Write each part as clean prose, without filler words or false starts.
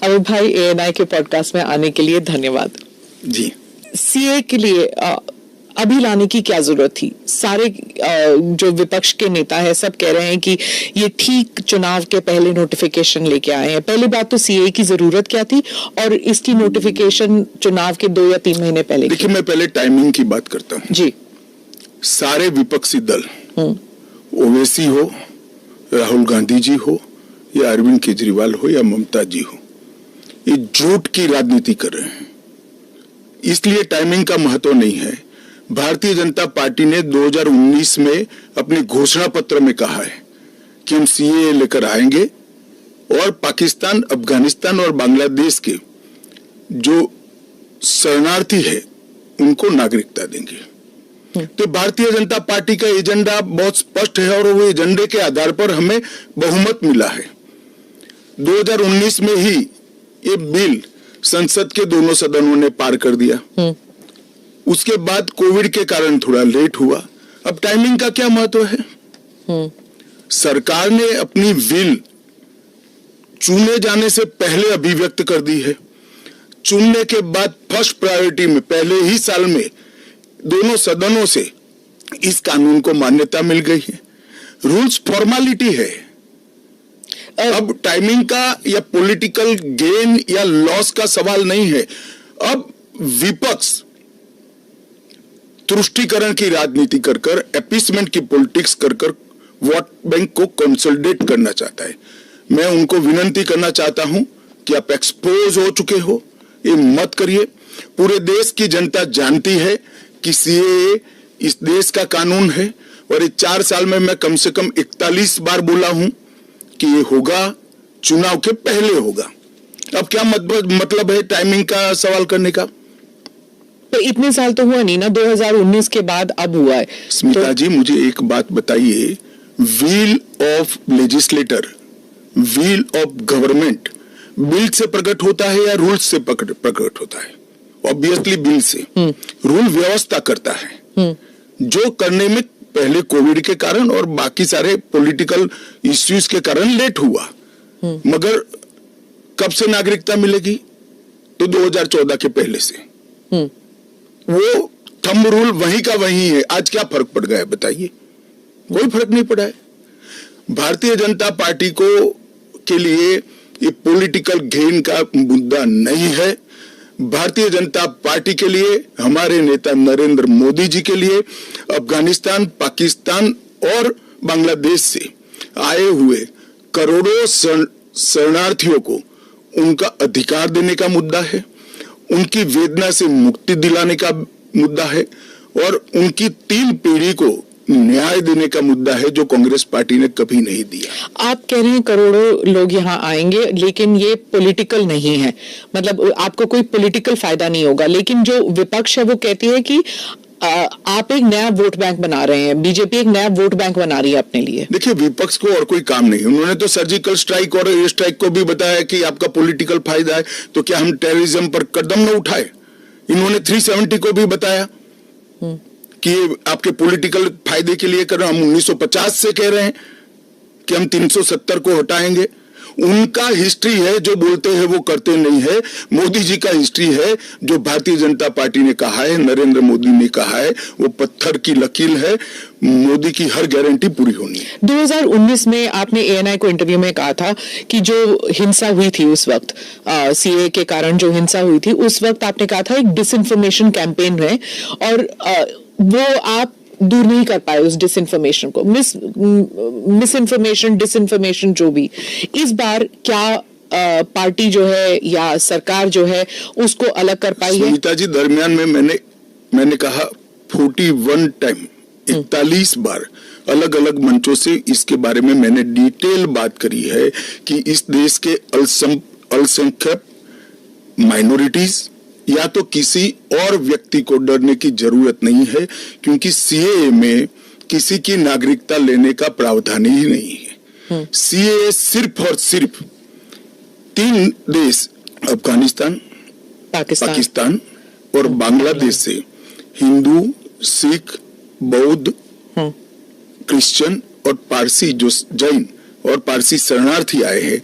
अमित भाई, एएनआई के पॉडकास्ट में आने के लिए धन्यवाद जी। सीए के लिए अभी लाने की क्या जरूरत थी? सारे जो विपक्ष के नेता है सब कह रहे हैं कि ये ठीक चुनाव के पहले नोटिफिकेशन लेके आए हैं। पहली बात तो सीए की जरूरत क्या थी और इसकी नोटिफिकेशन चुनाव के 2 या 3 महीने पहले? देखिए, मैं पहले टाइमिंग की बात करता हूँ जी। सारे विपक्षी दल, ओवैसी हो, राहुल गांधी जी हो या अरविंद केजरीवाल हो या ममता जी हो, ये झूठ की राजनीति कर रहे हैं। इसलिए टाइमिंग का महत्व नहीं है। भारतीय जनता पार्टी ने 2019 में अपने घोषणा पत्र में कहा है कि हम सीए लेकर आएंगे और पाकिस्तान, अफगानिस्तान और बांग्लादेश के जो शरणार्थी है उनको नागरिकता देंगे। तो भारतीय जनता पार्टी का एजेंडा बहुत स्पष्ट है और वो एजेंडे के आधार पर हमें बहुमत मिला है। 2019 में ही ये बिल संसद के दोनों सदनों ने पार कर दिया। उसके बाद कोविड के कारण थोड़ा लेट हुआ। अब टाइमिंग का क्या महत्व है? सरकार ने अपनी विल चुने जाने से पहले अभिव्यक्त कर दी है। चुनने के बाद फर्स्ट प्रायोरिटी में पहले ही साल में दोनों सदनों से इस कानून को मान्यता मिल गई है। रूल्स फॉर्मेलिटी है। अब टाइमिंग का या पॉलिटिकल गेन या लॉस का सवाल नहीं है। अब विपक्ष तुष्टीकरण की राजनीति कर कर, एपीसमेंट की पॉलिटिक्स कर कर वोट बैंक को कंसोलिडेट करना चाहता है। मैं उनको विनती करना चाहता हूं कि आप एक्सपोज हो चुके हो, ये मत करिए। पूरे देश की जनता जानती है कि सीए इस देश का कानून है और इस 4 साल में मैं कम से कम 41 बार बोला हूं कि ये होगा, चुनाव के पहले होगा। अब क्या मतलब है टाइमिंग का सवाल करने का? तो इतने साल तो हुआ नहीं ना, 2019 के बाद अब हुआ है। स्मिता जी, मुझे एक बात बताइए, wheel of legislator, wheel of government bill से प्रकट होता है या रूल से प्रकट होता है? ऑब्वियसली बिल से। रूल व्यवस्था करता है, जो करने में पहले कोविड के कारण और बाकी सारे पॉलिटिकल इश्यूज के कारण लेट हुआ। मगर कब से नागरिकता मिलेगी? तो 2014 के पहले से। वो थंब रूल वहीं का वहीं है। आज क्या फर्क पड़ गया है बताइए? कोई फर्क नहीं पड़ा है। भारतीय जनता पार्टी को के लिए ये पॉलिटिकल गेन का मुद्दा नहीं है। भारतीय जनता पार्टी के लिए, हमारे नेता नरेंद्र मोदी जी के लिए अफगानिस्तान, पाकिस्तान और बांग्लादेश से आए हुए करोड़ों शरणार्थियों को उनका अधिकार देने का मुद्दा है, उनकी वेदना से मुक्ति दिलाने का मुद्दा है और उनकी 3 पीढ़ी को न्याय देने का मुद्दा है, जो कांग्रेस पार्टी ने कभी नहीं दिया। आप कह रहे हैं करोड़ों लोग यहाँ आएंगे, लेकिन ये पॉलिटिकल नहीं है, मतलब आपको कोई पॉलिटिकल फायदा नहीं होगा। लेकिन जो विपक्ष है वो कहती है कि आप एक नया वोट बैंक बना रहे हैं, बीजेपी एक नया वोट बैंक बना रही है अपने लिए। देखिए, विपक्ष को और कोई काम नहीं। उन्होंने तो सर्जिकल स्ट्राइक और एयर स्ट्राइक को भी बताया कि आपका पॉलिटिकल फायदा है, तो क्या हम टेररिज्म पर कदम न उठाए? इन्होंने 370 को भी बताया कि आपके पॉलिटिकल फायदे के लिए कर रहे हैं। हम 1950 से कह रहे हैं कि हम 370 को हटाएंगे। उनका हिस्ट्री है, जो बोलते हैं वो करते नहीं है। मोदी जी का हिस्ट्री है, जो भारतीय जनता पार्टी ने कहा है, नरेंद्र मोदी ने कहा है, वो पत्थर की लकीर है। मोदी की हर गारंटी पूरी होनी है। 2019 में आपने एएनआई को इंटरव्यू में कहा था कि जो हिंसा हुई थी उस वक्त, सीए के कारण जो हिंसा हुई थी उस वक्त आपने कहा था एक डिसइंफॉर्मेशन कैंपेन है और वो आप दूर नहीं कर पाए उस डिसइंफॉर्मेशन को, मिस इन्फॉर्मेशन, डिसइंफॉर्मेशन जो भी। इस बार क्या पार्टी जो है या सरकार जो है उसको अलग कर पाई है? सुनीता जी, दरमियान में मैंने कहा 41 टाइम, 41 बार अलग अलग मंचों से इसके बारे में मैंने डिटेल बात करी है कि इस देश के अल्पसंख्यक माइनॉरिटीज या तो किसी और व्यक्ति को डरने की जरूरत नहीं है, क्योंकि सीएए में किसी की नागरिकता लेने का प्रावधान ही नहीं है। सीएए सिर्फ और सिर्फ 3 देश, अफगानिस्तान, पाकिस्तान और बांग्लादेश से हिंदू, सिख, बौद्ध, क्रिश्चियन और पारसी, जो जैन और पारसी शरणार्थी आए हैं,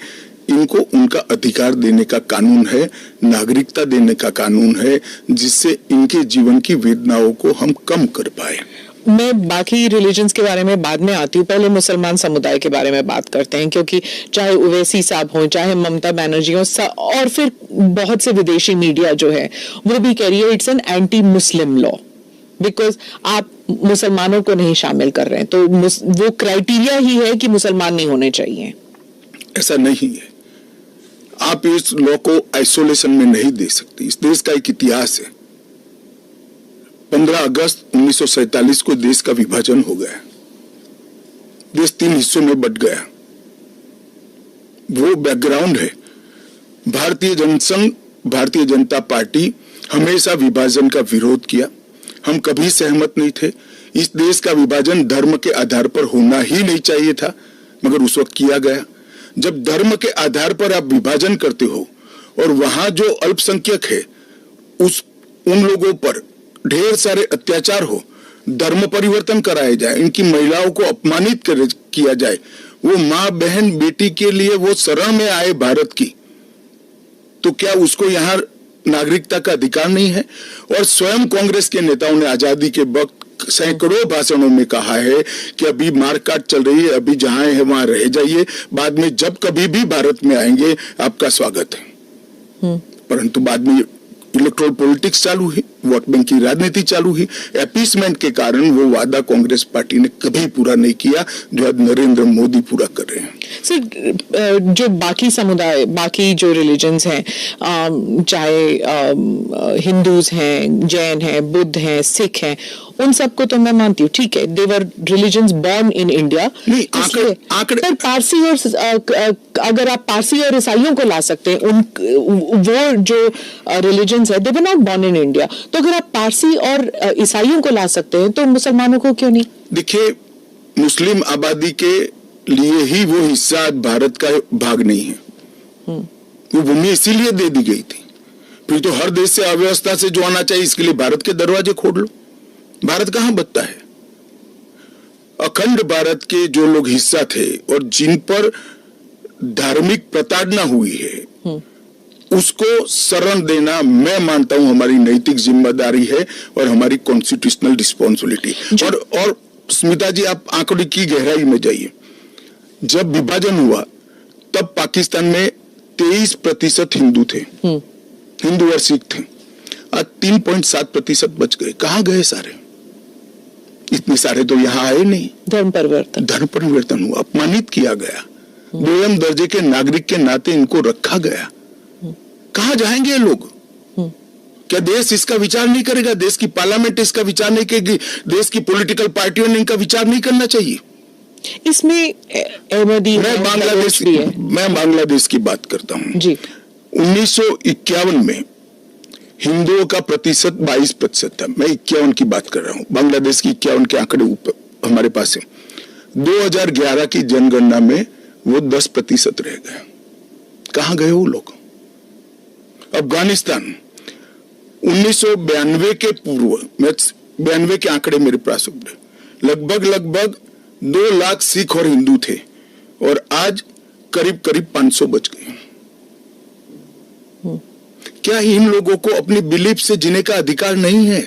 इनको उनका अधिकार देने का कानून है, नागरिकता देने का कानून है, जिससे इनके जीवन की वेदनाओं को हम कम कर पाए। मैं बाकी रिलीजन्स के बारे में बाद में आती हूँ, पहले मुसलमान समुदाय के बारे में बात करते हैं, क्योंकि चाहे ओवैसी साहब हो, चाहे ममता बनर्जी हो, और फिर बहुत से विदेशी मीडिया जो है वो भी कह रही है it's an anti Muslim law, because आप मुसलमानों को नहीं शामिल कर रहे हैं, तो वो क्राइटेरिया ही है कि मुसलमान नहीं होने चाहिए। ऐसा नहीं है, आप इस लॉ को आइसोलेशन में नहीं दे सकते। इस देश का एक इतिहास है। 15 अगस्त 1947 को देश का विभाजन हो गया, देश 3 हिस्सों में बंट गया। वो बैकग्राउंड है। भारतीय जनसंघ, भारतीय जनता पार्टी हमेशा विभाजन का विरोध किया। हम कभी सहमत नहीं थे। इस देश का विभाजन धर्म के आधार पर होना ही नहीं चाहिए था, मगर उस वक्त किया गया। जब धर्म के आधार पर आप विभाजन करते हो और वहां जो अल्पसंख्यक है उन लोगों पर ढेर सारे अत्याचार हो, धर्म परिवर्तन कराए जाए, इनकी महिलाओं को अपमानित किया जाए, वो माँ बहन बेटी के लिए वो शरण में आए भारत की, तो क्या उसको यहाँ नागरिकता का अधिकार नहीं है? और स्वयं कांग्रेस के नेताओं ने आजादी के वक्त सैकड़ों भाषणों में कहा है कि अभी मारकाट चल रही है, अभी जहां है वहां रह जाइए, बाद में जब कभी भी भारत में आएंगे आपका स्वागत है। परंतु बाद में इलेक्टोरल पॉलिटिक्स चालू हुई, वोट बैंक की राजनीति चालू हुई। अपीसमेंट के कारण वो वादा कांग्रेस पार्टी ने कभी पूरा नहीं किया जो आज नरेंद्र मोदी पूरा कर रहे हैं। सर, जो बाकी समुदाय, बाकी जो रिलीजन्स हैं, चाहे हिंदूज हैं, जैन हैं, बुद्ध हैं, सिख हैं, उन सबको तो मैं मानती हूँ, ठीक है, देवर रिलीजन्स बॉर्न इन इंडिया। पर पारसी और अगर आप पारसी और ईसाइयों को ला सकते हैं, वो जो रिलीजन्स है, they were not born in India, तो अगर आप पारसी और ईसाइयों को ला सकते हैं तो मुसलमानों को क्यों नहीं? देखिए, मुस्लिम आबादी के लिए ही वो हिस्सा भारत का भाग नहीं है। वो भूमि इसीलिए दे दी गई थी। फिर तो हर देश से अव्यवस्था से जो आना चाहिए, इसके लिए भारत के दरवाजे खोल लो। भारत कहां बचता है? अखंड भारत के जो लोग हिस्सा थे और जिन पर धार्मिक प्रताड़ना हुई है, उसको शरण देना मैं मानता हूं हमारी नैतिक जिम्मेदारी है और हमारी कॉन्स्टिट्यूशनल रिस्पॉन्सिबिलिटी। और स्मिता जी, आप आंकड़े की गहराई में जाइए। जब विभाजन हुआ तब पाकिस्तान में 23% हिंदू थे, हिंदू और सिख थे। आज 3.7% बच गए। कहां गए सारे? इतने सारे तो यहाँ आए नहीं। धर्म परिवर्तन हुआ, अपमानित किया गया, दोयम दर्जे के नागरिक के नाते इनको रखा गया। कहां जाएंगे ये लोग? क्या देश इसका विचार नहीं करेगा? देश की पार्लियामेंट इसका विचार नहीं करेगी? देश की पॉलिटिकल पार्टियों ने इनका विचार नहीं करना चाहिए? इसमें अहमदी, मैं बांग्लादेश की बात करता हूं जी। 1951 में हिंदुओं का प्रतिशत 22% था। मैं 51 की बात कर रहा हूं, बांग्लादेश की 51 के आंकड़े ऊपर हमारे पास है। 2011 की जनगणना में वो 10% रह गए। कहां गए वो लोग? अफगानिस्तान 1992 के पूर्व, 92 के आंकड़े मेरे पास लगभग 2 लाख सिख और हिंदू थे और आज करीब 500 बच गए। क्या इन लोगों को अपनी बिलीफ से जीने का अधिकार नहीं है?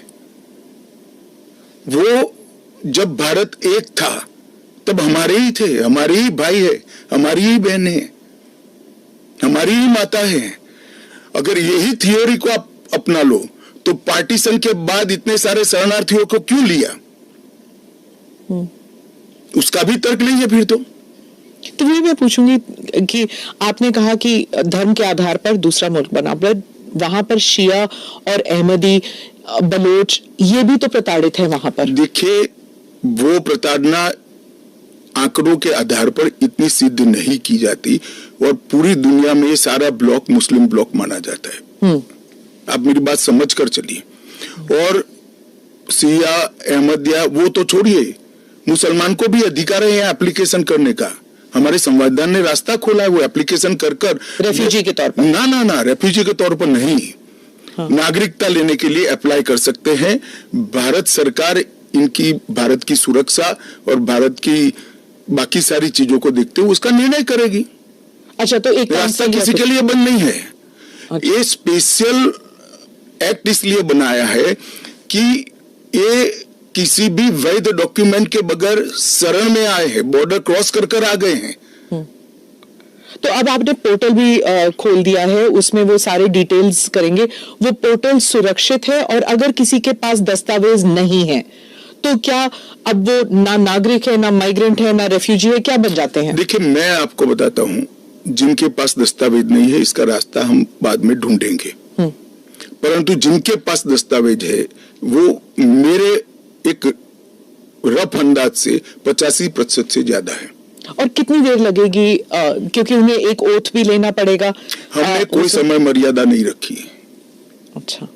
वो जब भारत एक था तब हमारे ही थे, हमारे ही भाई है, हमारी ही बहन है, हमारी ही माता है। अगर यही थियोरी को आप अपना लो तो पार्टीशन के बाद इतने सारे शरणार्थियों को क्यों लिया? उसका भी तर्क नहीं है फिर तो ये मैं पूछूंगी कि आपने कहा कि धर्म के आधार पर दूसरा मुल्क बना, पर वहां पर शिया और अहमदी, बलोच, ये भी तो प्रताड़ित है वहां पर। देखिए, वो प्रताड़ना आंकड़ों के आधार पर इतनी सिद्ध नहीं की जाती और पूरी दुनिया में ये सारा ब्लॉक मुस्लिम ब्लॉक माना जाता है। आप मेरी बात समझ कर चलिए। और शिया, अहमदिया वो तो छोड़िए, मुसलमान को भी अधिकार है एप्लीकेशन करने का। हमारे संविधान ने रास्ता खोला है, वो एप्लीकेशन कर रेफ्यूजी के तौर पर ना रेफ्यूजी के तौर पर नहीं, नागरिकता लेने के लिए अप्लाई कर सकते हैं। भारत सरकार इनकी भारत की सुरक्षा और भारत की बाकी सारी चीजों को देखते हुए उसका निर्णय करेगी। अच्छा, तो एक रास्ता किसी के लिए बंद नहीं है। ये स्पेशल एक्ट इसलिए बनाया है कि ये किसी भी वैध डॉक्यूमेंट के बगैर शरण में आए हैं, बॉर्डर क्रॉस कर आ गए हैं। तो अब आपने पोर्टल भी खोल दिया है, उसमें वो सारे डिटेल्स करेंगे। वो पोर्टल सुरक्षित है, और अगर किसी के पास दस्तावेज नहीं है तो क्या अब वो ना नागरिक है, ना माइग्रेंट है, ना रेफ्यूजी है, क्या बन जाते हैं? देखिए, मैं आपको बताता हूं, जिनके पास दस्तावेज नहीं है इसका रास्ता हम बाद में ढूंढेंगे, परंतु जिनके पास दस्तावेज है वो मेरे एक रफ अंदाज से 85% से ज्यादा है। और कितनी देर लगेगी, क्योंकि उन्हें एक ओथ भी लेना पड़ेगा? हमने कोई समय मर्यादा नहीं रखी है। अच्छा,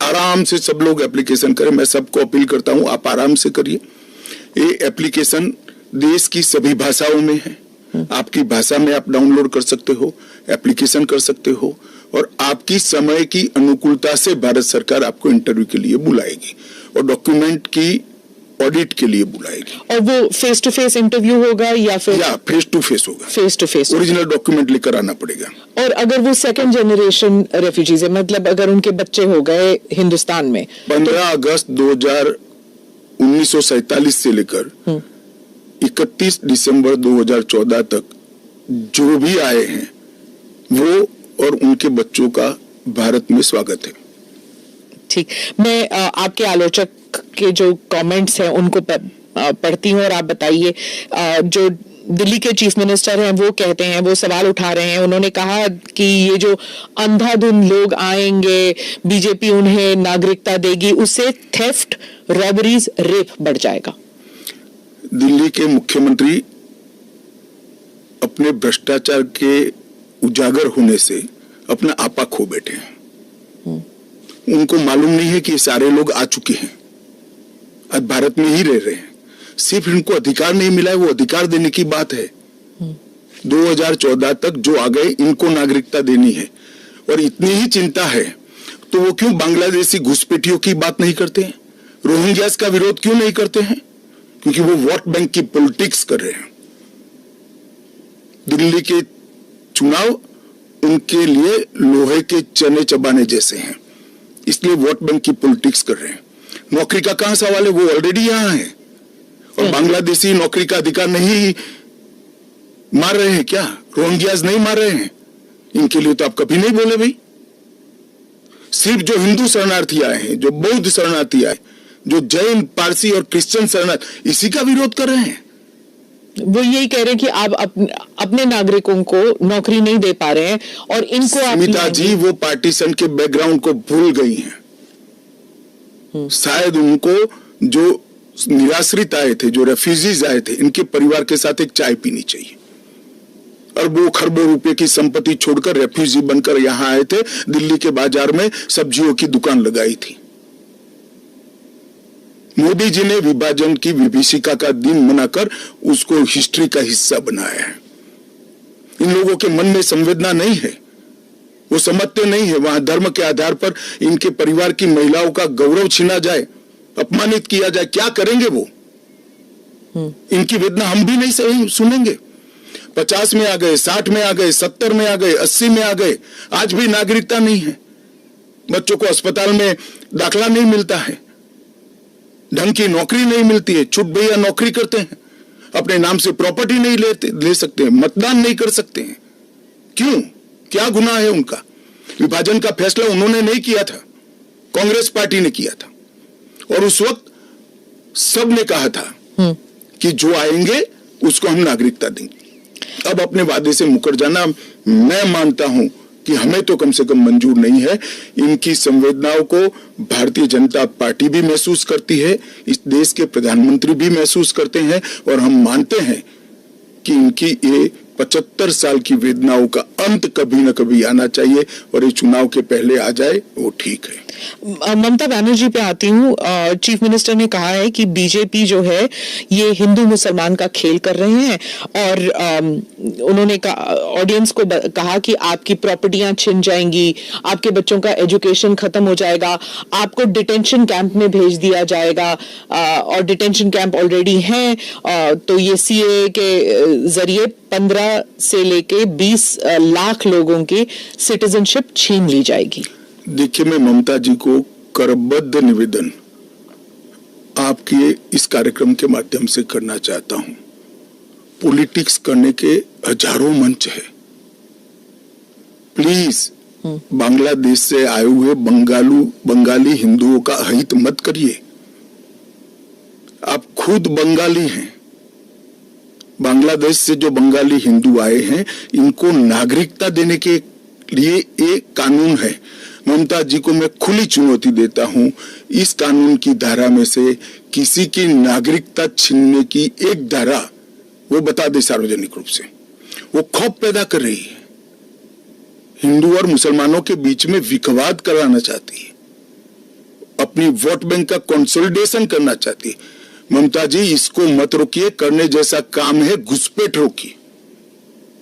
आराम से सब लोग एप्लीकेशन करें। मैं सबको अपील करता हूं, आप आराम से करिए। ये एप्लीकेशन देश की सभी भाषाओं में है। आपकी भाषा में आप डाउनलोड कर सकते हो, एप्लीकेशन कर सकते हो, और आपकी समय की अनुकूलता से भारत सरकार आपको इंटरव्यू के लिए बुलाएगी और डॉक्यूमेंट की ऑडिट के लिए बुलाएगी। और वो फेस टू फेस इंटरव्यू होगा या फिर? या फेस टू फेस होगा। Face to face, original document लेकर आना पड़ेगा। और अगर वो सेकंड जनरेशन रेफ्यूजीज है, मतलब अगर उनके बच्चे हो गए हिंदुस्तान में, 15 अगस्त 1947 से लेकर 31 दिसंबर 2014 तक जो भी आए हैं वो और उनके बच्चों का भारत में स्वागत है। ठीक, मैं आपके आलोचक के जो कमेंट्स हैं उनको पढ़ती हूँ, और आप बताइए। जो दिल्ली के चीफ मिनिस्टर हैं वो कहते हैं, वो सवाल उठा रहे हैं। उन्होंने कहा कि ये जो अंधाधुंध लोग आएंगे, बीजेपी उन्हें नागरिकता देगी, उससे थेफ्ट, रॉबरीज, रेप बढ़ जाएगा। दिल्ली के मुख्यमंत्री अपने भ्रष्टाचार के उजागर होने से अपना आपा खो बैठे हैं। उनको मालूम नहीं है कि ये सारे लोग आ चुके हैं, आज भारत में ही रह रहे हैं, सिर्फ इनको अधिकार नहीं मिला है, वो अधिकार देने की बात है। 2014 तक जो आ गए इनको नागरिकता देनी है, और इतनी ही चिंता है तो वो क्यों बांग्लादेशी घुसपैठियों की बात नहीं करते हैं, रोहिंग्यास का विरोध क्यों नहीं करते हैं? क्योंकि वो वोट बैंक की पॉलिटिक्स कर रहे हैं। दिल्ली के चुनाव उनके लिए लोहे के चने चबाने जैसे हैं, इसलिए वोट बैंक की पॉलिटिक्स कर रहे हैं। नौकरी का कहां सवाल है, वो ऑलरेडी यहां है, और बांग्लादेशी नौकरी का अधिकार नहीं मार रहे हैं क्या? रोहिंग्यास नहीं मार रहे हैं? इनके लिए तो आप कभी नहीं बोले भाई। सिर्फ जो हिंदू शरणार्थी आए हैं, जो बौद्ध शरणार्थी आए, जो जैन, पारसी और क्रिश्चियन शरणार्थी, इसी का विरोध कर रहे हैं। वो यही कह रहे हैं कि आप अपने नागरिकों को नौकरी नहीं दे पा रहे हैं, और इनको स्मिता जी वो पार्टीशन के बैकग्राउंड को भूल गई हैं। शायद उनको जो निराश्रित आए थे, जो रेफ्यूजीज आए थे, इनके परिवार के साथ एक चाय पीनी चाहिए। अरबों खरबों रुपए की संपत्ति छोड़कर रेफ्यूजी बनकर यहां आए थे, दिल्ली के बाजार में सब्जियों की दुकान लगाई थी। मोदी जी ने विभाजन की विभीषिका का दिन मनाकर उसको हिस्ट्री का हिस्सा बनाया है। इन लोगों के मन में संवेदना नहीं है, वो समझते नहीं है वहां धर्म के आधार पर इनके परिवार की महिलाओं का गौरव छीना जाए, अपमानित किया जाए, क्या करेंगे वो? इनकी वेदना हम भी नहीं सही सुनेंगे। 50 में आ गए, 60 में आ गए, 70 में आ गए, 80 में आ गए, आज भी नागरिकता नहीं है। बच्चों को अस्पताल में दाखिला नहीं मिलता है, ढंग की नौकरी नहीं मिलती है, छुट भैया नौकरी करते हैं, अपने नाम से प्रॉपर्टी नहीं ले सकते हैं, मतदान नहीं कर सकते हैं। क्यों? क्या गुनाह है उनका? विभाजन का फैसला उन्होंने नहीं किया था, कांग्रेस पार्टी ने किया था, और उस वक्त सबने कहा था कि जो आएंगे उसको हम नागरिकता देंगे। अब अपने वादे से मुकर जाना, मैं मानता हूं कि हमें तो कम से कम मंजूर नहीं है। इनकी संवेदनाओं को भारतीय जनता पार्टी भी महसूस करती है, इस देश के प्रधानमंत्री भी महसूस करते हैं, और हम मानते हैं कि इनकी ये 75 साल की वेदनाओं का अंत कभी न कभी आना चाहिए, और ये चुनाव के पहले आ जाए वो ठीक है। ममता बनर्जी पे आती हूँ। चीफ मिनिस्टर ने कहा है कि बीजेपी जो है ये हिंदू मुसलमान का खेल कर रहे हैं, और उन्होंने ऑडियंस को कहा कि आपकी प्रॉपर्टियां छिन जाएंगी, आपके बच्चों का एजुकेशन खत्म हो जाएगा, आपको डिटेंशन कैंप में भेज दिया जाएगा, और डिटेंशन कैंप ऑलरेडी हैं, तो ये सीए के जरिए 15 से लेके 20 लाख लोगों की सिटीजनशिप छीन ली जाएगी। देखिए, मैं ममता जी को करबद्ध निवेदन आपके इस कार्यक्रम के माध्यम से करना चाहता हूं। पॉलिटिक्स करने के हजारों मंच है, प्लीज बांग्लादेश से आए हुए बंगाली हिंदुओं का हित मत करिए। आप खुद बंगाली हैं। बांग्लादेश से जो बंगाली हिंदू आए हैं, इनको नागरिकता देने के लिए एक कानून है। ममता जी को मैं खुली चुनौती देता हूं, इस कानून की धारा में से किसी की नागरिकता छीनने की एक धारा वो बता दे सार्वजनिक रूप से। वो खौफ पैदा कर रही है, हिंदू और मुसलमानों के बीच में विखवाद कराना चाहती है, अपनी वोट बैंक का कंसोलिडेशन करना चाहती है। ममता जी, इसको मत रोकिए। करने जैसा काम है, घुसपैठ रोकिए।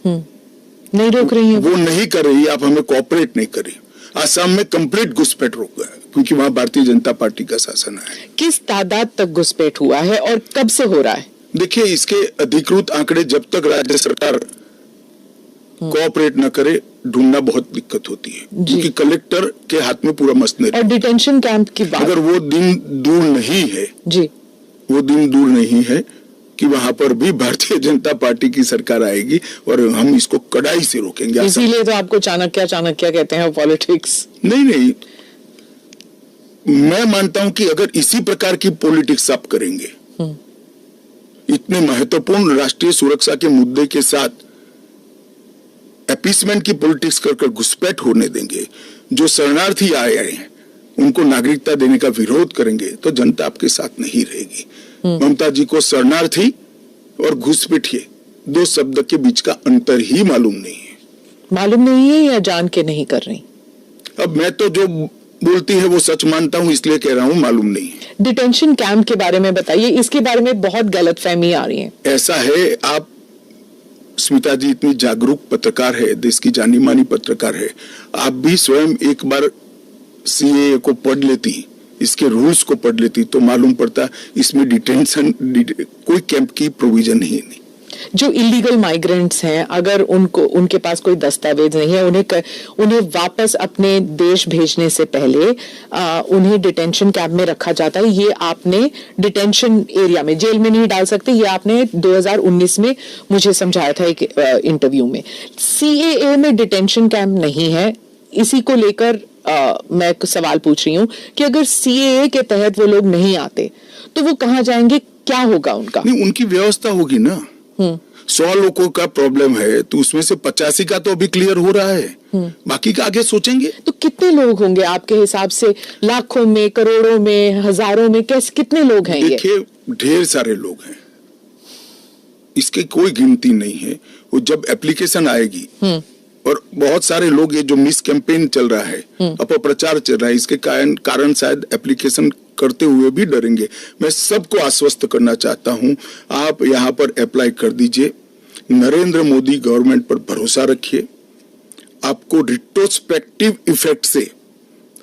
नहीं रोक रही है, वो नहीं कर रही, आप हमें कोऑपरेट नहीं कर रही। आसाम में कंप्लीट घुसपैठ रोक गया क्योंकि वहां भारतीय जनता पार्टी का शासन है। किस तादाद तक घुसपैठ हुआ है और कब से हो रहा है? देखिए, इसके अधिकृत आंकड़े जब तक राज्य सरकार कोऑपरेट न करे, ढूंढना बहुत दिक्कत होती है, क्योंकि कलेक्टर के हाथ में पूरा मसले। और डिटेंशन कैंप की बात, अगर वो दिन दूर नहीं है जी, वो दिन दूर नहीं है कि वहां पर भी भारतीय जनता पार्टी की सरकार आएगी और हम इसको कड़ाई से रोकेंगे। इसीलिए तो आपको चाणक्य कहते हैं पॉलिटिक्स। नहीं, मैं मानता हूं कि अगर इसी प्रकार की पॉलिटिक्स आप करेंगे, इतने महत्वपूर्ण राष्ट्रीय सुरक्षा के मुद्दे के साथ अपीसमेंट की पॉलिटिक्स कर घुसपैठ होने देंगे, जो शरणार्थी आए हैं उनको नागरिकता देने का विरोध करेंगे, तो जनता आपके साथ नहीं रहेगी। ममता जी को शरणार्थी और घुसपैठिए दो शब्द के बीच का अंतर ही मालूम नहीं है या जान के नहीं कर रही? अब मैं तो जो बोलती है वो सच मानता हूं, इसलिए कह रहा हूं मालूम नहीं है। डिटेंशन कैंप के बारे में बताइए, इसके बारे में बहुत गलतफहमी आ रही है। ऐसा है, आप स्मिता जी इतनी जागरूक पत्रकार है, देश की जानी मानी पत्रकार है, आप भी स्वयं एक बार सीए को पढ़ लेती, इसके रूल्स को पढ़ लेती, तो मालूम पड़ता इसमें डिटेंशन कोई कैंप की प्रोविजन ही नहीं। जो इलीगल माइग्रेंट्स हैं, अगर उनके पास कोई दस्तावेज नहीं है, उन्हें वापस अपने देश भेजने से पहले उन्हें डिटेंशन कैंप में रखा जाता है। ये आपने डिटेंशन एरिया में, जेल में नहीं डाल सकते, ये आपने 2019 में मुझे समझाया था एक इंटरव्यू में। सीएए में डिटेंशन कैंप नहीं है, इसी को लेकर मैं सवाल पूछ रही हूँ कि अगर सीएए के तहत वो लोग नहीं आते तो वो कहाँ जाएंगे, क्या होगा उनका? नहीं, उनकी व्यवस्था होगी ना। 100 लोगों का प्रॉब्लम है तो उसमें से 85 का तो अभी क्लियर हो रहा है, बाकी का आगे सोचेंगे। तो कितने लोग होंगे आपके हिसाब से? लाखों में, करोड़ों में, हजारों में, कितने लोग हैं? देखिए, ढेर सारे लोग हैं, इसकी कोई गिनती नहीं है। वो जब एप्लीकेशन आएगी, और बहुत सारे लोग, ये जो मिस कैंपेन चल रहा है, अपप्रचार चल रहा है, इसके कारण शायद एप्लीकेशन करते हुए भी डरेंगे। मैं सबको आश्वस्त करना चाहता हूं, आप यहां पर अप्लाई कर दीजिए। नरेंद्र मोदी गवर्नमेंट पर भरोसा रखिए, आपको रिट्रोस्पेक्टिव इफेक्ट से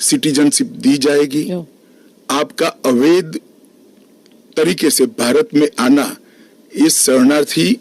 सिटीजनशिप दी जाएगी। आपका अवैध तरीके से भारत में आना, इस शरणार्थी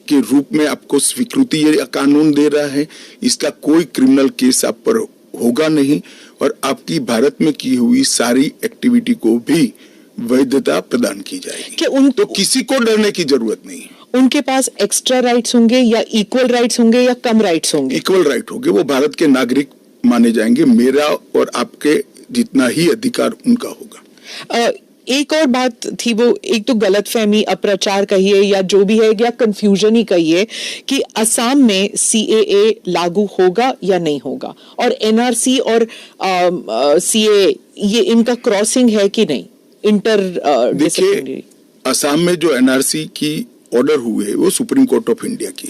के रूप में आपको स्वीकृति ये कानून दे रहा है, इसका कोई क्रिमिनल केस आप पर होगा नहीं, और आपकी भारत में की हुई सारी एक्टिविटी को भी वैधता प्रदान की जाएगी। तो किसी को डरने की जरूरत नहीं है। उनके पास एक्स्ट्रा राइट्स होंगे या इक्वल राइट्स होंगे या कम राइट्स होंगे? इक्वल राइट होंगे, वो भारत के नागरिक माने जाएंगे। मेरा और आपके जितना ही अधिकार उनका होगा। एक और बात थी, वो एक तो गलतफहमी, अप्रचार कहिए या जो भी है, या कंफ्यूजन ही कहिए, कि असम में सीएए लागू होगा या नहीं होगा, और एनआरसी और सीएए ये इनका क्रॉसिंग है कि नहीं, इंटर देखिए, असम में जो एनआरसी की ऑर्डर हुए वो सुप्रीम कोर्ट ऑफ इंडिया की,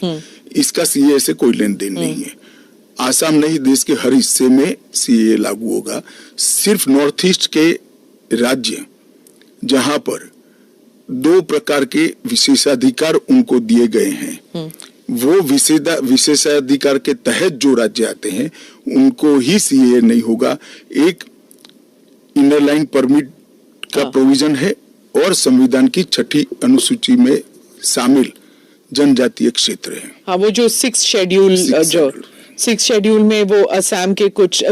इसका सीएए से कोई लेन देन नहीं है। आसाम नहीं, देश के हर हिस्से में सीएए लागू होगा। सिर्फ नॉर्थ ईस्ट के राज्य जहां पर 2 प्रकार के विशेषाधिकार उनको दिए गए हैं, वो विशेषाधिकार के तहत जो राज्य आते हैं उनको ही सीए नहीं होगा। एक इनर लाइन परमिट का प्रोविजन है और संविधान की 6ठी अनुसूची में शामिल जनजातीय क्षेत्र है। हाँ, वो जो 6 शेड्यूल में वो असम के कुछ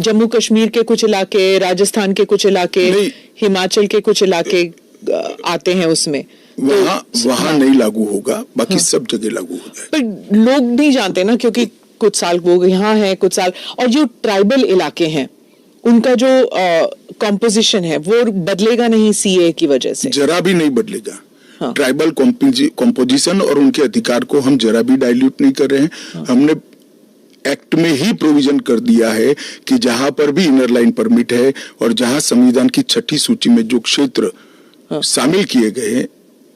जम्मू कश्मीर के कुछ इलाके, राजस्थान के कुछ इलाके, हिमाचल के कुछ इलाके आते हैं उसमें। वहाँ नहीं लागू होगा, बाकी सब जगह लागू हो जाएगा। पर लोग नहीं जानते ना, क्योंकि कुछ साल वो यहाँ है, कुछ साल, और जो ट्राइबल इलाके हैं उनका जो कॉम्पोजिशन है वो बदलेगा नहीं सीए की वजह से, जरा भी नहीं बदलेगा। ट्राइबल कॉम्पोजिशन और उनके अधिकार को हम जरा भी डाइल्यूट नहीं कर रहे हैं। हमने एक्ट में ही प्रोविजन कर दिया है कि जहां पर भी इनर लाइन परमिट है और जहां संविधान की 6ठी सूची में जो क्षेत्र शामिल किए गए हैं,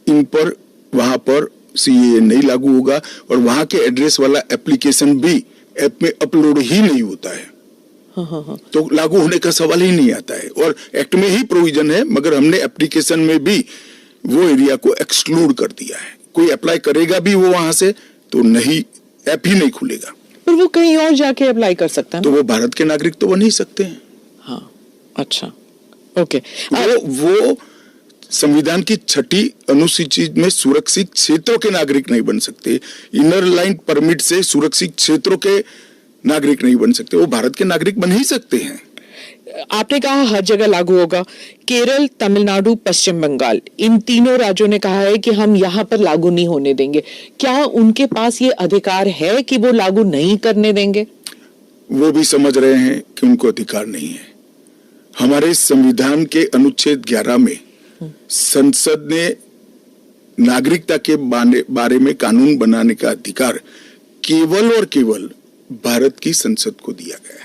इन पर वहां पर सीए नहीं लागू होगा और वहां के एड्रेस वाला एप्लीकेशन भी ऐप में अपलोड ही नहीं होता है। तो लागू होने का सवाल ही नहीं आता है। और एक्ट में ही प्रोविजन है, मगर हमने एप्लीकेशन में भी वो एरिया को एक्सक्लूड कर दिया है। कोई अप्लाई करेगा भी वो वहां से तो नहीं, ऐप ही नहीं खुलेगा। पर वो कहीं और जाके अप्लाई कर सकता है ना? तो वो भारत के नागरिक तो बन ही सकते हैं। हाँ, अच्छा, ओके। वो संविधान की 6ठी अनुसूची में सुरक्षित क्षेत्रों के नागरिक नहीं बन सकते। इनर लाइन परमिट से सुरक्षित क्षेत्रों के नागरिक नहीं बन सकते, वो भारत के नागरिक बन ही सकते हैं। आपने कहा हर जगह लागू होगा। केरल, तमिलनाडु, पश्चिम बंगाल, इन तीनों राज्यों ने कहा है कि हम यहाँ पर लागू नहीं होने देंगे। क्या उनके पास ये अधिकार है कि वो लागू नहीं करने देंगे? वो भी समझ रहे हैं कि उनको अधिकार नहीं है। हमारे संविधान के अनुच्छेद 11 में संसद ने नागरिकता के बारे में कानून बनाने का अधिकार केवल और केवल भारत की संसद को दिया गया है।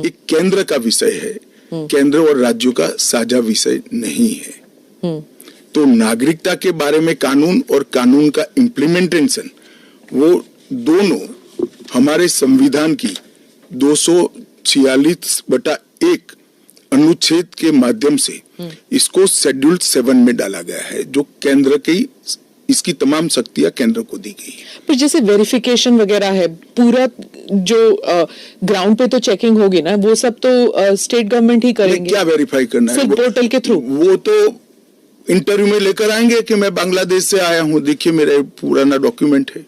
एक केंद्र का विषय है, केंद्र और राज्यों का साझा विषय नहीं है। तो नागरिकता के बारे में कानून और कानून का इम्प्लीमेंटेशन, वो दोनों हमारे संविधान की 246/1 अनुच्छेद के माध्यम से इसको शेड्यूल 7 में डाला गया है, जो केंद्र की इसकी तमाम शक्तियां केंद्र को दी गई है। पर जैसे वेरिफिकेशन वगैरह है, पूरा जो ग्राउंड पे तो चेकिंग होगी ना, वो सब तो स्टेट गवर्नमेंट ही करेंगे। क्या वेरीफाई करना है? पोर्टल के थ्रू। वो तो इंटरव्यू में लेकर आएंगे कि मैं बांग्लादेश से आया हूँ, देखिए मेरा पुराना डॉक्यूमेंट है।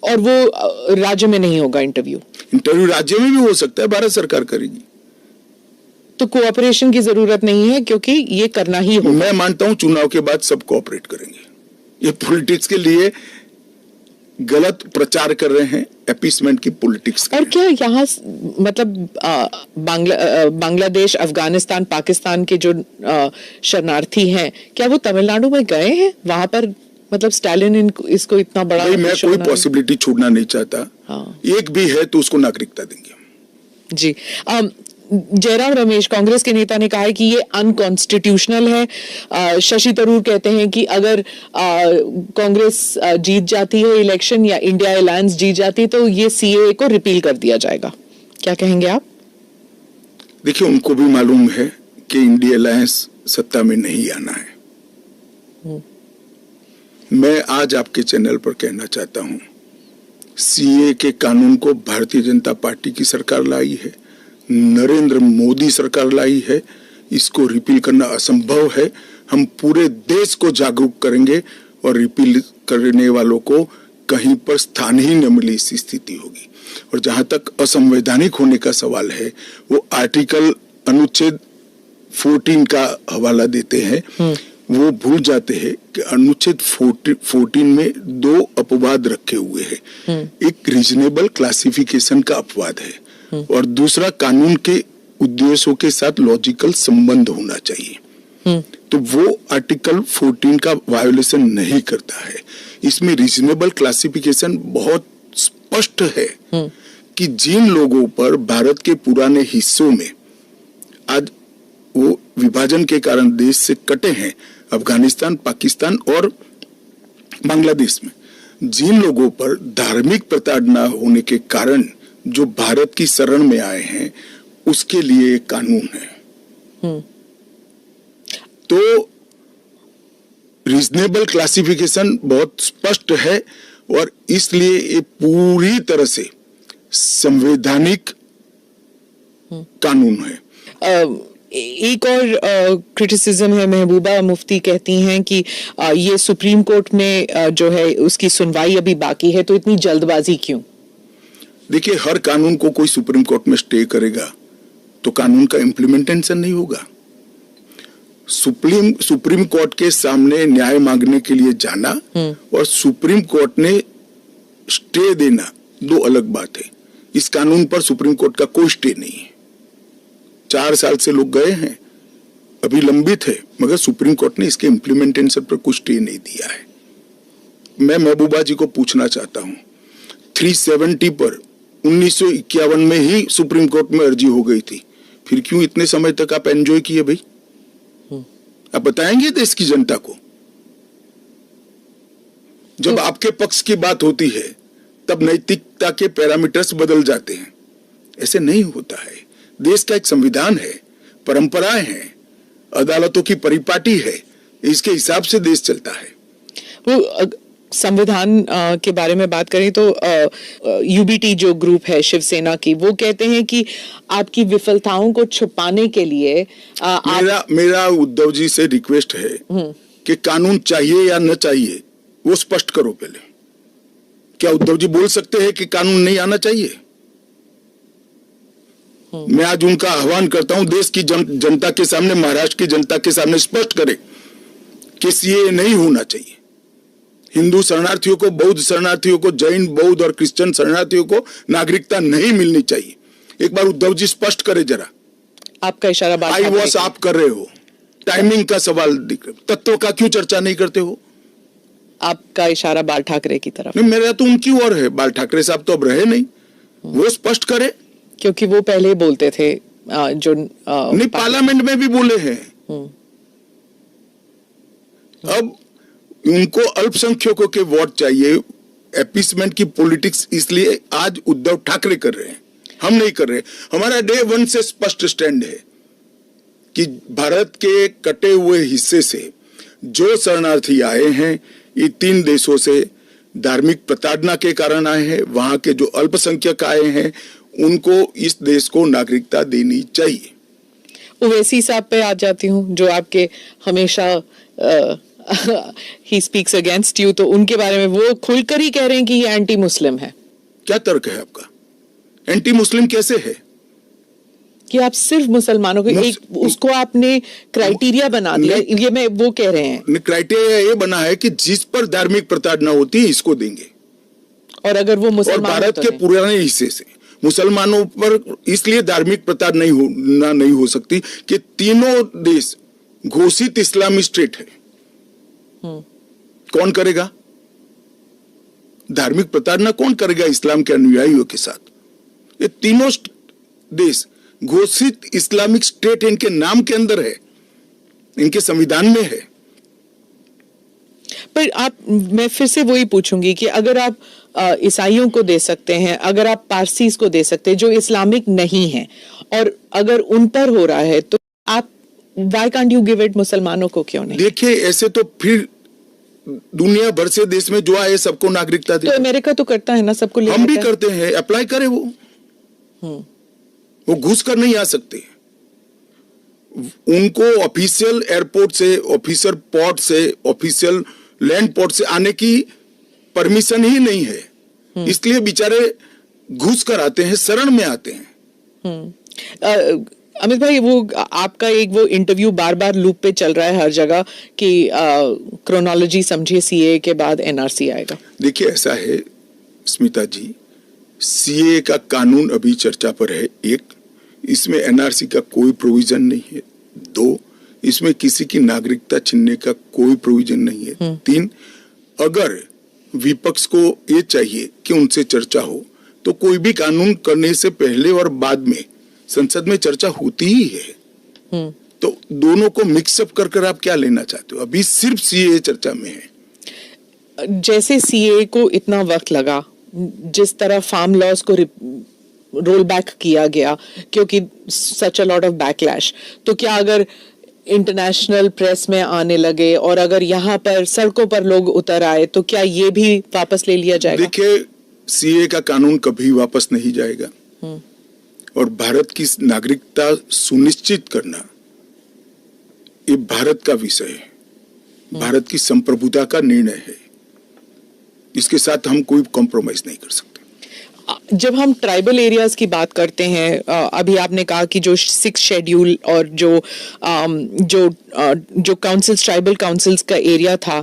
और वो राज्य में नहीं होगा इंटरव्यू राज्य में भी हो सकता है, भारत सरकार करेगी। तो कोऑपरेशन की जरूरत नहीं है, क्योंकि ये करना ही होगा। मैं मानता हूं चुनाव के बाद सब कोऑपरेट करेंगे। ये पॉलिटिक्स के लिए गलत प्रचार कर रहे हैं, अपीसमेंट की पॉलिटिक्स। और क्या यहाँ मतलब बांग्लादेश, अफगानिस्तान, पाकिस्तान के जो शरणार्थी हैं, क्या वो तमिलनाडु में गए हैं? वहां पर मतलब स्टालिन इसको इतना बड़ा, मैं कोई पॉसिबिलिटी छोड़ना नहीं चाहता। एक भी है तो उसको नागरिकता देंगे। जी। जयराम रमेश, कांग्रेस के नेता, ने कहा है कि ये अनकॉन्स्टिट्यूशनल है। शशि थरूर कहते हैं कि अगर कांग्रेस जीत जाती है इलेक्शन या इंडिया अलायंस जीत जाती तो ये सीए को रिपील कर दिया जाएगा। क्या कहेंगे आप? देखिए, उनको भी मालूम है कि इंडिया अलायंस सत्ता में नहीं आना है। मैं आज आपके चैनल पर कहना चाहता हूं, सीए के कानून को भारतीय जनता पार्टी की सरकार लाई है, नरेंद्र मोदी सरकार लाई है। इसको रिपील करना असंभव है। हम पूरे देश को जागरूक करेंगे और रिपील करने वालों को कहीं पर स्थान ही न मिले, इस स्थिति होगी। और जहां तक असंवैधानिक होने का सवाल है, वो अनुच्छेद 14 का हवाला देते हैं। वो भूल जाते हैं कि अनुच्छेद 14 में 2 अपवाद रखे हुए हैं। एक रीजनेबल क्लासिफिकेशन का अपवाद है और दूसरा कानून के उद्देश्यों के साथ लॉजिकल संबंध होना चाहिए। तो वो आर्टिकल 14 का वायोलेशन नहीं करता है। इसमें रीजनेबल क्लासिफिकेशन बहुत स्पष्ट है कि जिन लोगों पर भारत के पुराने हिस्सों में आज वो विभाजन के कारण देश से कटे हैं, अफगानिस्तान, पाकिस्तान और बांग्लादेश में, जिन लोगों पर धार्मिक प्रताड़ना होने के कारण जो भारत की शरण में आए हैं, उसके लिए एक कानून है। तो रीजनेबल क्लासिफिकेशन बहुत स्पष्ट है और इसलिए ये पूरी तरह से संवैधानिक कानून है। एक और क्रिटिसिज्म है, महबूबा मुफ्ती कहती हैं कि ये सुप्रीम कोर्ट में जो है उसकी सुनवाई अभी बाकी है, तो इतनी जल्दबाजी क्यों? देखिए, हर कानून को कोई सुप्रीम कोर्ट में स्टे करेगा तो कानून का इम्प्लीमेंटेशन नहीं होगा। सुप्रीम कोर्ट के सामने न्याय मांगने के लिए जाना और सुप्रीम कोर्ट ने स्टे देना दो अलग बात है। इस कानून पर सुप्रीम कोर्ट का कोई स्टे नहीं है। 4 साल से लोग गए हैं, अभी लंबित है, मगर सुप्रीम कोर्ट ने इसके इम्प्लीमेंटेशन पर कुछ स्टे नहीं दिया है। मैं महबूबा जी को पूछना चाहता हूं, 370 पर 1951 में ही सुप्रीम कोर्ट में अर्जी हो गई थी, फिर क्यों इतने समय तक आप एंजॉय किए भाई? आप बताएंगे देश की जनता को? जब आपके पक्ष की बात होती है तब नैतिकता के पैरामीटर्स बदल जाते हैं। ऐसे नहीं होता है। देश का एक संविधान है, परंपराएं हैं, अदालतों की परिपाटी है, इसके हिसाब से देश चलता है। वो संविधान के बारे में बात करें तो यूबीटी जो ग्रुप है शिवसेना की, वो कहते हैं कि आपकी विफलताओं को छुपाने के लिए मेरा उद्धव जी से रिक्वेस्ट है कि कानून चाहिए या न चाहिए वो स्पष्ट करो पहले। क्या उद्धव जी बोल सकते हैं कि कानून नहीं आना चाहिए? मैं आज उनका आह्वान करता हूं, देश की जनता के सामने, महाराष्ट्र की जनता के सामने स्पष्ट करें कि सीएए नहीं होना चाहिए। हिंदू शरणार्थियों को, बौद्ध शरणार्थियों को, जैन, बौद्ध और क्रिश्चियन शरणार्थियों को नागरिकता नहीं मिलनी चाहिए। एक बार उद्धव जी स्पष्ट करे जरा। आपका इशारा बात आई वॉश आप कर रहे हो, टाइमिंग का सवाल दिख रहा, तत्वों का क्यों चर्चा नहीं करते हो? आपका इशारा बाल ठाकरे की तरफ। नहीं, मेरा तो उनकी ओर है। बाल ठाकरे साहब तो अब रहे नहीं, वो स्पष्ट करे, क्योंकि वो पहले बोलते थे जो नहीं, पार्लियामेंट में भी बोले हैं। अब उनको अल्पसंख्यकों के वोट चाहिए, एपीसमेंट की पॉलिटिक्स इसलिए आज उद्धव ठाकरे कर रहे हैं, हम नहीं कर रहे। हमारा डे 1 से स्पष्ट स्टैंड है कि भारत के कटे हुए हिस्से से जो शरणार्थी आए हैं, ये 3 देशों से धार्मिक प्रताड़ना के कारण आए हैं। वहां के जो अल्पसंख्यक आए हैं उनको इस देश को नागरिकता देनी चाहिए। ओवैसी साहब पे आ जाती हूँ, जो आपके हमेशा ही स्पीक्स अगेंस्ट यू, तो उनके बारे में वो खुलकर ही कह रहे हैं कि ये एंटी मुस्लिम है। क्या तर्क है आपका? एंटी मुस्लिम कैसे है? कि आप सिर्फ मुसलमानों को एक उसको आपने क्राइटेरिया बना दिया, ये मैं वो कह रहे हैं। क्राइटेरिया ये बना है कि जिस पर धार्मिक प्रताड़ना होती है इसको देंगे, और अगर वो मुसलमान, और भारत के पुराने हिस्से से मुसलमानों पर इसलिए धार्मिक प्रताड़ना नहीं हो सकती कि तीनों देश घोषित इस्लामी स्टेट है। कौन करेगा धार्मिक प्रताड़ना? कौन करेगा इस्लाम के अनुयायियों के साथ? ये तीनों देश घोषित इस्लामिक स्टेट इनके नाम के अंदर है, इनके संविधान में है। पर मैं फिर से वही पूछूंगी कि अगर आप ईसाइयों को दे सकते हैं, अगर आप पारसीज को दे सकते हैं जो इस्लामिक नहीं है, और अगर उन पर हो रहा है, तो आप why can't you give it मुसलमानों को क्यों नहीं? देखिए, ऐसे तो फिर दुनिया भर से देश में जो आए सबको नागरिकता दे। तो अमेरिका तो करता है ना, सबको ले हम भी करते हैं, अप्लाई करे वो घुस कर नहीं आ सकते। उनको ऑफिशियल एयरपोर्ट से, ऑफिशियल पोर्ट से, ऑफिशियल लैंड पोर्ट से आने की परमिशन ही नहीं है, इसलिए बेचारे घुस कर आते हैं, शरण में आते हैं। अमित भाई, वो आपका एक वो इंटरव्यू बार बार लूप पे चल रहा है हर जगह कि क्रोनोलॉजी समझिए, सीए के बाद एनआरसी आएगा। देखिए, ऐसा है स्मिता जी, सीए का कानून अभी चर्चा पर है। 1, इसमें एनआरसी का कोई प्रोविजन नहीं है। 2, इसमें किसी की नागरिकता छीनने का कोई प्रोविजन नहीं है। 3, अगर विपक्ष को ये चाहिए कि उनसे चर्चा हो, तो कोई भी कानून करने से पहले और बाद में संसद में चर्चा होती ही है। तो दोनों को मिक्सअप कर आप क्या लेना चाहते हो? अभी सिर्फ सीए चर्चा में है। जैसे सीए को इतना वक्त लगा, जिस तरह फार्म लॉज को रोल बैक किया गया क्योंकि सच अ लॉट ऑफ बैकलैश, तो क्या अगर इंटरनेशनल प्रेस में आने लगे और अगर यहाँ पर सड़कों पर लोग उतर आए तो क्या ये भी वापस ले लिया जाएगा? देखिए, सीए का कानून कभी वापस नहीं जाएगा और भारत की नागरिकता सुनिश्चित करना ये भारत का विषय है, भारत की संप्रभुता का निर्णय है। इसके साथ हम कोई कॉम्प्रोमाइज नहीं कर सकते। जब हम ट्राइबल एरियाज की बात करते हैं, अभी आपने कहा कि जो 6 शेड्यूल और जो काउंसिल्स, ट्राइबल काउंसिल्स का एरिया था,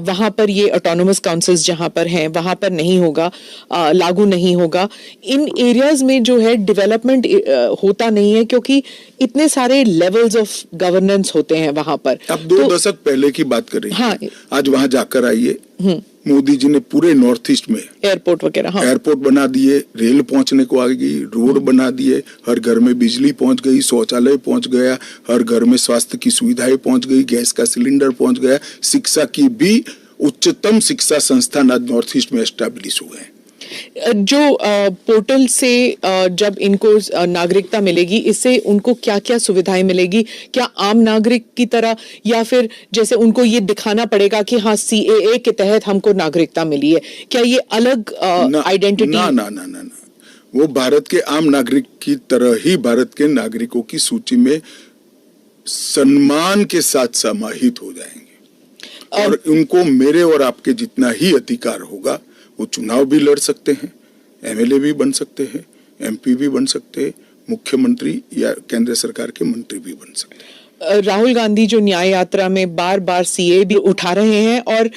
वहां पर ये ऑटोनोमस काउंसिल्स जहां पर हैं वहां पर नहीं होगा, लागू नहीं होगा। इन एरियाज में जो है डेवलपमेंट होता नहीं है क्योंकि इतने सारे लेवल्स ऑफ गवर्नेंस होते हैं वहां पर। अब 2 दशक पहले की बात कर रही हैं। हाँ, आज वहां जाकर आइए, मोदी जी ने पूरे नॉर्थ ईस्ट में एयरपोर्ट वगैरह, हाँ, एयरपोर्ट बना दिए, रेल पहुंचने को आ गई, रोड बना दिए, हर घर में बिजली पहुंच गई, शौचालय पहुंच गया, हर घर में स्वास्थ्य की सुविधाएं पहुंच गई, गैस का सिलेंडर पहुंच गया, शिक्षा की भी उच्चतम शिक्षा संस्थान आज नॉर्थ ईस्ट में एस्टैब्लिश हुए हैं। जो पोर्टल से जब इनको नागरिकता मिलेगी, इससे उनको क्या क्या सुविधाएं मिलेगी? क्या आम नागरिक की तरह, या फिर जैसे उनको ये दिखाना पड़ेगा कि हाँ सीएए के तहत हमको नागरिकता मिली है? क्या ये अलग आइडेंटिटी? ना ना ना ना ना, वो भारत के आम नागरिक की तरह ही भारत के नागरिकों की सूची में सम्मान के साथ समाहित हो जाएंगे और उनको मेरे और आपके जितना ही अधिकार होगा। वो चुनाव भी लड़ सकते हैं, एमएलए भी बन सकते हैं, एमपी भी बन सकते हैं, मुख्यमंत्री या केंद्र सरकार के मंत्री भी बन सकते हैं। राहुल गांधी जो न्याय यात्रा में बार बार सीए भी उठा रहे हैं और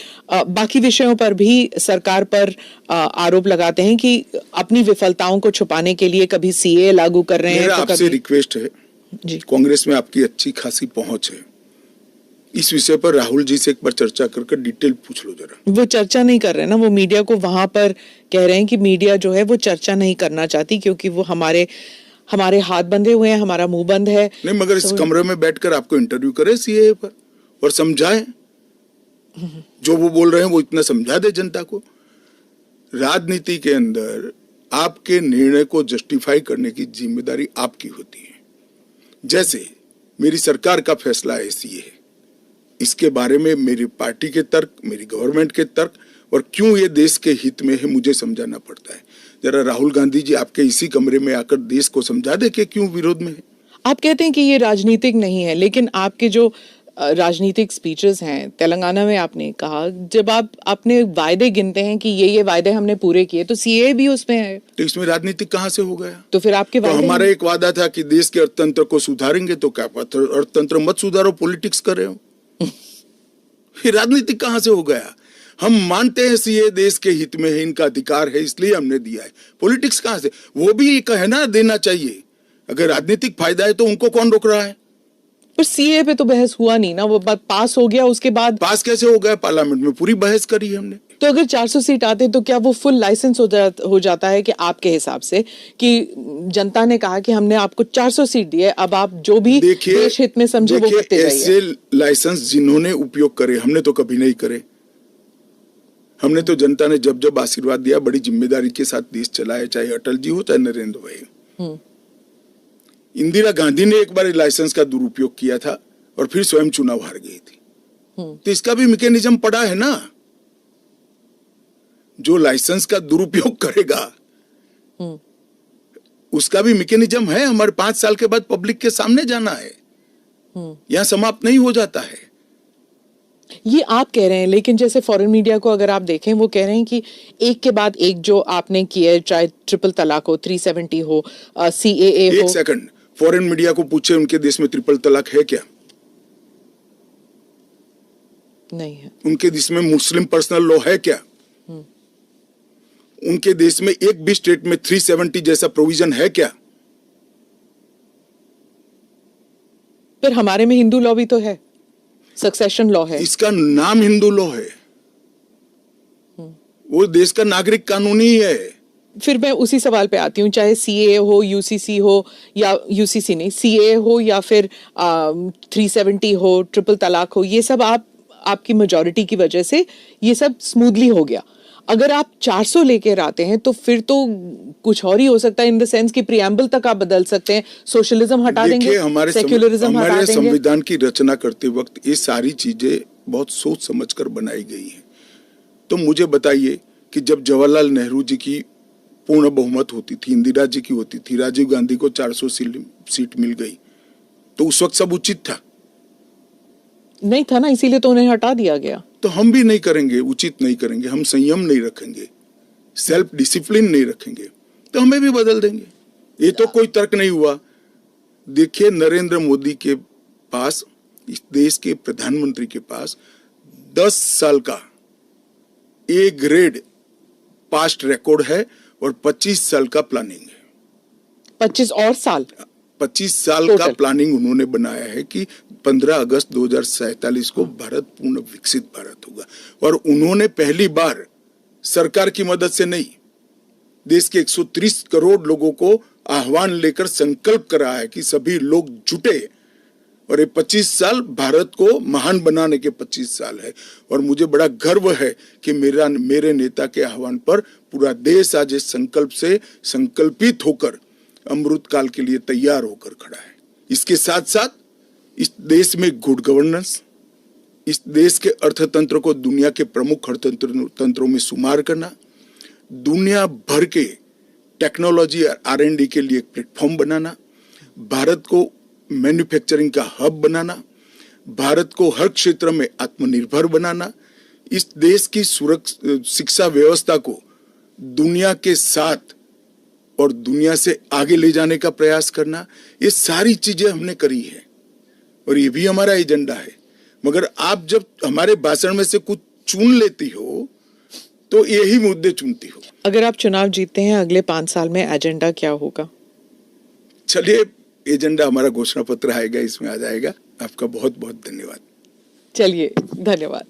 बाकी विषयों पर भी सरकार पर आरोप लगाते हैं कि अपनी विफलताओं को छुपाने के लिए कभी सीए लागू कर रहे हैं। मेरा आपसे रिक्वेस्ट है जी, कांग्रेस में आपकी अच्छी खासी पहुंच है, इस विषय पर राहुल जी से एक बार चर्चा करके डिटेल पूछ लो जरा। वो चर्चा नहीं कर रहे हैं ना, वो मीडिया को वहां पर कह रहे हैं कि मीडिया जो है वो चर्चा नहीं करना चाहती क्योंकि वो हमारे हाथ बंधे हुए हैं, हमारा मुंह बंद है। नहीं, मगर इस कमरे में बैठकर आपको इंटरव्यू करे सीए पर और समझाए, जो वो बोल रहे हैं वो इतना समझा दे जनता को। राजनीति के अंदर आपके निर्णय को जस्टिफाई करने की जिम्मेदारी आपकी होती है। जैसे मेरी सरकार का फैसला है सीए, इसके बारे में मेरी पार्टी के तर्क, मेरी गवर्नमेंट के तर्क और क्यों ये देश के हित में है मुझे समझाना पड़ता है। जरा राहुल गांधी जी आपके इसी कमरे में आकर देश को समझा दे कि क्यों विरोध में है। आप कहते हैं कि ये राजनीतिक नहीं है, लेकिन आपके जो राजनीतिक स्पीचेस हैं, तेलंगाना में आपने कहा, जब आप अपने वायदे गिनते हैं कि ये वायदे हमने पूरे किए, तो सीए भी उसमें है, तो इसमें राजनीतिक कहां से हो गया? तो फिर आपके तो हमारा एक वादा था कि देश के अर्थतंत्र को सुधारेंगे, तो क्या अर्थतंत्र मत सुधारो, पॉलिटिक्स कर रहे हो। फिर राजनीतिक कहां से हो गया? हम मानते हैं सीए देश के हित में है, इनका अधिकार है, इसलिए हमने दिया है। पॉलिटिक्स कहां से? वो भी कहना देना चाहिए। अगर राजनीतिक फायदा है तो उनको कौन रोक रहा है? पर सीए पे तो बहस हुआ नहीं ना, वो बात पास हो गया, उसके बाद पास कैसे हो गया? पार्लियामेंट में पूरी बहस करी हमने। तो अगर 400 सीट आते तो क्या वो फुल लाइसेंस हो जाता है कि आपके हिसाब से कि जनता ने कहा कि हमने आपको 400 सीट दी है, अब आप जो भी देश हित में समझे वो करते जाइए। ऐसे लाइसेंस जिन्होंने उपयोग करे, हमने तो कभी नहीं करे। हमने तो जनता ने जब जब आशीर्वाद दिया बड़ी जिम्मेदारी के साथ देश चलाया, चाहे अटल जी हो चाहे नरेंद्र भाई। इंदिरा गांधी ने एक बार लाइसेंस का दुरुपयोग किया था और फिर स्वयं चुनाव हार गई थी। तो इसका भी मैकेनिज्म पड़ा है ना। जो लाइसेंस का दुरुपयोग करेगा उसका भी मैकेनिज्म है। हमारे 5 साल के बाद पब्लिक के सामने जाना है, यहां समाप्त नहीं हो जाता है। ये आप कह रहे हैं, लेकिन जैसे फॉरेन मीडिया को अगर आप देखें, वो कह रहे हैं कि एक के बाद एक जो आपने किया है, चाहे ट्रिपल तलाक हो, 370 हो, सीएए हो। एक सेकंड, फॉरेन मीडिया को पूछे उनके देश में ट्रिपल तलाक है क्या? नहीं है। उनके देश में मुस्लिम पर्सनल लॉ है क्या? उनके देश में एक भी स्टेट में 370 जैसा प्रोविजन है क्या? फिर हमारे में हिंदू लॉ भी तो है, सक्सेशन लॉ है। इसका नाम हिंदू लॉ है, वो देश का नागरिक कानून ही है। फिर मैं उसी सवाल पे आती हूँ, चाहे सीए हो, यूसीसी हो, या यूसीसी नहीं, सीए हो, या फिर 370 हो, ट्रिपल तलाक हो, ये सब आपकी मेजॉरिटी की वजह से ये सब स्मूथली हो गया। अगर आप 400 लेकर आते हैं तो फिर तो कुछ और ही हो सकता है, इन द सेंस कि प्रियम्बल तक आप बदल सकते हैं, सोशलिज्म हटा देंगे, सेक्युलरिज्म हटा देंगे। संविधान की रचना करते वक्त ये सारी चीजें बहुत सोच समझकर बनाई गई हैं। तो मुझे बताइए कि जब जवाहरलाल नेहरू जी की पूर्ण बहुमत होती थी, इंदिरा जी की होती थी, राजीव गांधी को 400 सीट मिल गई, तो उस वक्त सब उचित था? नहीं था ना, इसीलिए तो उन्हें हटा दिया गया। तो हम भी नहीं करेंगे, उचित नहीं करेंगे, हम संयम नहीं रखेंगे, सेल्फ डिसिप्लिन नहीं रखेंगे, तो हमें भी बदल देंगे। ये तो कोई तर्क नहीं हुआ। देखिए, नरेंद्र मोदी के पास, इस देश के प्रधानमंत्री के पास 10 साल का ए ग्रेड पास्ट रिकॉर्ड है और 25 साल का प्लानिंग है। 25 और साल 25 साल का प्लानिंग उन्होंने बनाया है कि 15 अगस्त 2047 को भारत पूर्ण विकसित भारत होगा। और उन्होंने पहली बार सरकार की मदद से नहीं, देश के 130 करोड़ लोगों को आह्वान लेकर संकल्प करा है कि सभी लोग जुटे, और ये 25 साल भारत को महान बनाने के 25 साल है। और मुझे बड़ा गर्व है कि मेरे नेता के आह्वान पर पूरा देश आज इस संकल्प से संकल्पित होकर अमृत काल के लिए तैयार होकर खड़ा है। इसके साथ साथ इस देश में गुड गवर्नेंस, इस देश के अर्थतंत्र को दुनिया के प्रमुख अर्थतंत्रों में शुमार करना, दुनिया भर के टेक्नोलॉजी और R&D के लिए एक प्लेटफॉर्म बनाना, भारत को मैन्युफैक्चरिंग का हब बनाना, भारत को हर क्षेत्र में आत्मनिर्भर बनाना, इस देश की शिक्षा व्यवस्था को दुनिया के साथ और दुनिया से आगे ले जाने का प्रयास करना, ये सारी चीजें हमने करी है और ये भी हमारा एजेंडा है। मगर आप जब हमारे भाषण में से कुछ चुन लेती हो तो यही मुद्दे चुनती हो। अगर आप चुनाव जीतते हैं अगले 5 साल में, एजेंडा क्या होगा? चलिए, एजेंडा हमारा घोषणा पत्र आएगा, इसमें आ जाएगा। आपका बहुत बहुत धन्यवाद। चलिए, धन्यवाद।